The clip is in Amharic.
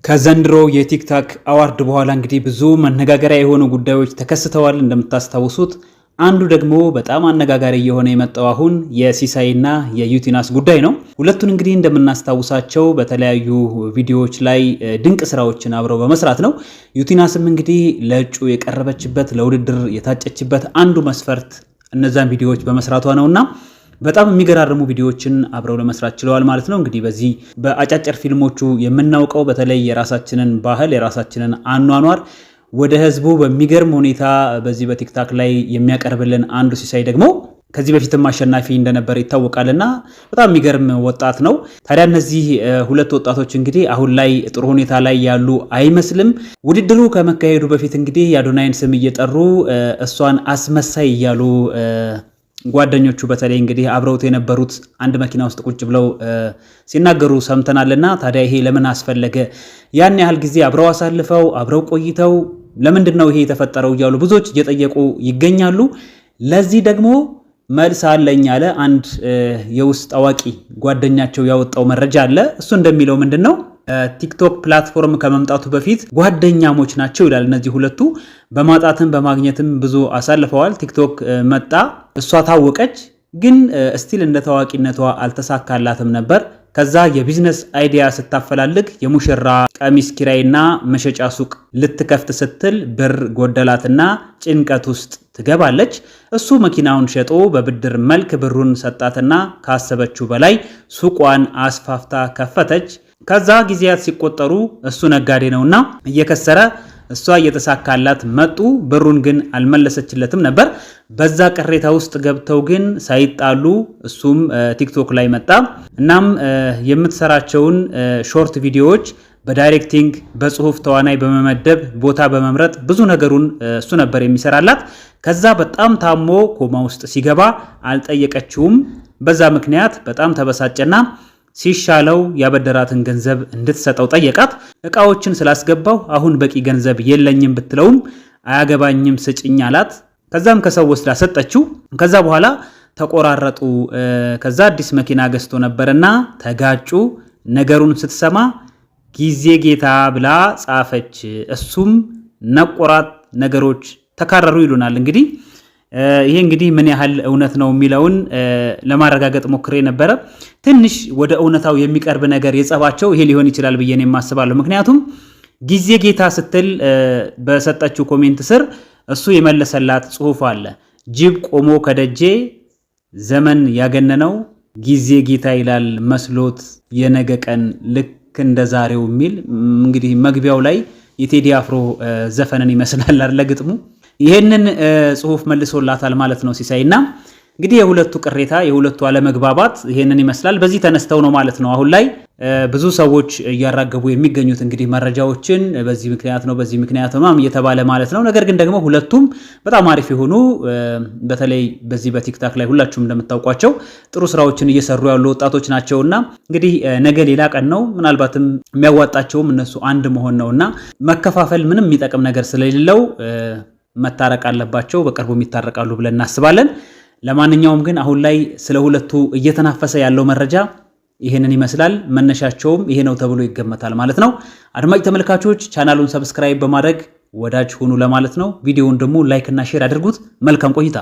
ከዘንድሮ የቲክታክ አዋርድ በኋላ እንግዲህ ብዙ መነጋገሪያ የሆኑ ጉዳዮች ተከስተዋል። እንደምታስታውሱት አንዱ ደግሞ በጣም አነጋጋሪ የሆነ የመጣው አሁን የሲሳይና የዩቲናስ ጉዳይ ነው። ሁለቱን እንግዲህ እንደምናስታውሳቸው በተለያዩ ቪዲዮዎች ላይ ድንቅ ስራዎችን አብረው በመስራት ነው። ዩቲናስም እንግዲህ ለእጩ የቀረበችበት ለውድድር የታጨችበት አንዱ መስፈርት እነዛን ቪዲዮዎች በመስራቷ ነውና በጣም የሚገራርሙ ቪዲዮዎችን አብረው ለመስራት ችለዋል ማለት ነው። እንግዲህ በዚህ በአጫጭር ፊልሞቹ የምናውቀው በተለይ የራሳችንን ባህል የራሳችንን አኗኗር ወደ ህዝቡ በሚገርም ሁኔታ በዚህ በቲክታክ ላይ የሚያቀርብልን አንዱ ሲሳይ ደግሞ ከዚህ በፊትም አሸናፊ እንደነበር ይታወቃልና በጣም የሚገርም ወጣት ነው። ታዲያ እነዚህ ሁለት ወጣቶች እንግዲህ አሁን ላይ ጥሩ ሁኔታ ላይ ያሉ አይመስልም። ውድድሩ ከመካሄዱ በፊት እንግዲህ የአዶናይን ስም እየጠሩ እሷን አስመሳይ እያሉ ጓደኞቹ በተለይ እንግዲህ አብረውት የነበሩት አንድ መኪና ውስጥ ቁጭ ብለው ሲናገሩ ሰምተናልና ታዲያ ይሄ ለምን አስፈለገ? ያን ያህል ጊዜ አብረው አሳልፈው አብረው ቆይተው ለምንድነው ይሄ የተፈጠረው እያሉ ብዙዎች እየጠየቁ ይገኛሉ። ለዚህ ደግሞ መልስ አለኝ አለ አንድ የውስጥ አዋቂ ጓደኛቸው ያወጣው መረጃ አለ። እሱ እንደሚለው ምንድነው ቲክቶክ ፕላትፎርም ከመምጣቱ በፊት ጓደኛሞች ናቸው ይላል። እነዚህ ሁለቱ በማጣትም በማግኘትም ብዙ አሳልፈዋል። ቲክቶክ መጣ፣ እሷ ታወቀች፣ ግን ስቲል እንደ ታዋቂነቷ አልተሳካላትም ነበር። ከዛ የቢዝነስ አይዲያ ስታፈላልግ የሙሽራ ቀሚስ ኪራይና መሸጫ ሱቅ ልትከፍት ስትል ብር ጎደላትና ጭንቀት ውስጥ ትገባለች። እሱ መኪናውን ሸጦ በብድር መልክ ብሩን ሰጣትና ካሰበችው በላይ ሱቋን አስፋፍታ ከፈተች። ከዛ ጊዜያት ሲቆጠሩ እሱ ነጋዴ ነውና እየከሰረ እሷ እየተሳካላት መጡ። ብሩን ግን አልመለሰችለትም ነበር። በዛ ቅሬታ ውስጥ ገብተው ግን ሳይጣሉ እሱም ቲክቶክ ላይ መጣ። እናም የምትሰራቸውን ሾርት ቪዲዮዎች በዳይሬክቲንግ በጽሁፍ ተዋናይ በመመደብ ቦታ በመምረጥ ብዙ ነገሩን እሱ ነበር የሚሰራላት። ከዛ በጣም ታሞ ኮማ ውስጥ ሲገባ አልጠየቀችውም። በዛ ምክንያት በጣም ተበሳጨና ሲሻለው ያበደራትን ገንዘብ እንድትሰጠው ጠየቃት። እቃዎችን ስላስገባው አሁን በቂ ገንዘብ የለኝም ብትለውም አያገባኝም ስጭኝ አላት። ከዛም ከሰው ወስዳ ሰጠችው። ከዛ በኋላ ተቆራረጡ። ከዛ አዲስ መኪና ገዝቶ ነበርና ተጋጩ። ነገሩን ስትሰማ ጊዜ ጌታ ብላ ጻፈች። እሱም ነቆራት። ነገሮች ተካረሩ ይሉናል። እንግዲህ ይሄ እንግዲህ ምን ያህል እውነት ነው የሚለውን ለማረጋገጥ ሞክሬ ነበረ። ትንሽ ወደ እውነታው የሚቀርብ ነገር የጸባቸው ይሄ ሊሆን ይችላል ብዬ ነው የማስባለሁ። ምክንያቱም ጊዜ ጌታ ስትል በሰጠችው ኮሜንት ስር እሱ የመለሰላት ጽሁፍ አለ። ጅብ ቆሞ ከደጄ ዘመን ያገነነው ጊዜ ጌታ ይላል መስሎት የነገ ቀን ልክ እንደ ዛሬው የሚል እንግዲህ መግቢያው ላይ የቴዲ አፍሮ ዘፈንን ይመስላል አይደል ግጥሙ። ይሄንን ጽሁፍ መልሶላታል ማለት ነው ሲሳይና እንግዲህ የሁለቱ ቅሬታ የሁለቱ አለመግባባት ይሄንን ይመስላል። በዚህ ተነስተው ነው ማለት ነው አሁን ላይ ብዙ ሰዎች እያራገቡ የሚገኙት እንግዲህ መረጃዎችን በዚህ ምክንያት ነው እየተባለ ማለት ነው። ነገር ግን ደግሞ ሁለቱም በጣም አሪፍ የሆኑ በተለይ በዚህ በቲክታክ ላይ ሁላችሁም እንደምታውቋቸው ጥሩ ስራዎችን እየሰሩ ያሉ ወጣቶች ናቸውና እንግዲህ ነገ ሌላ ቀን ነው። ምናልባትም የሚያዋጣቸውም እነሱ አንድ መሆን ነውና መከፋፈል ምንም የሚጠቅም ነገር ስለሌለው መታረቅ አለባቸው። በቅርቡ ይታረቃሉ ብለን እናስባለን። ለማንኛውም ግን አሁን ላይ ስለ ሁለቱ እየተናፈሰ ያለው መረጃ ይሄንን ይመስላል። መነሻቸውም ይሄ ነው ተብሎ ይገመታል ማለት ነው። አድማጭ ተመልካቾች ቻናሉን ሰብስክራይብ በማድረግ ወዳጅ ሁኑ ለማለት ነው። ቪዲዮውን ደግሞ ላይክ እና ሼር አድርጉት። መልካም ቆይታ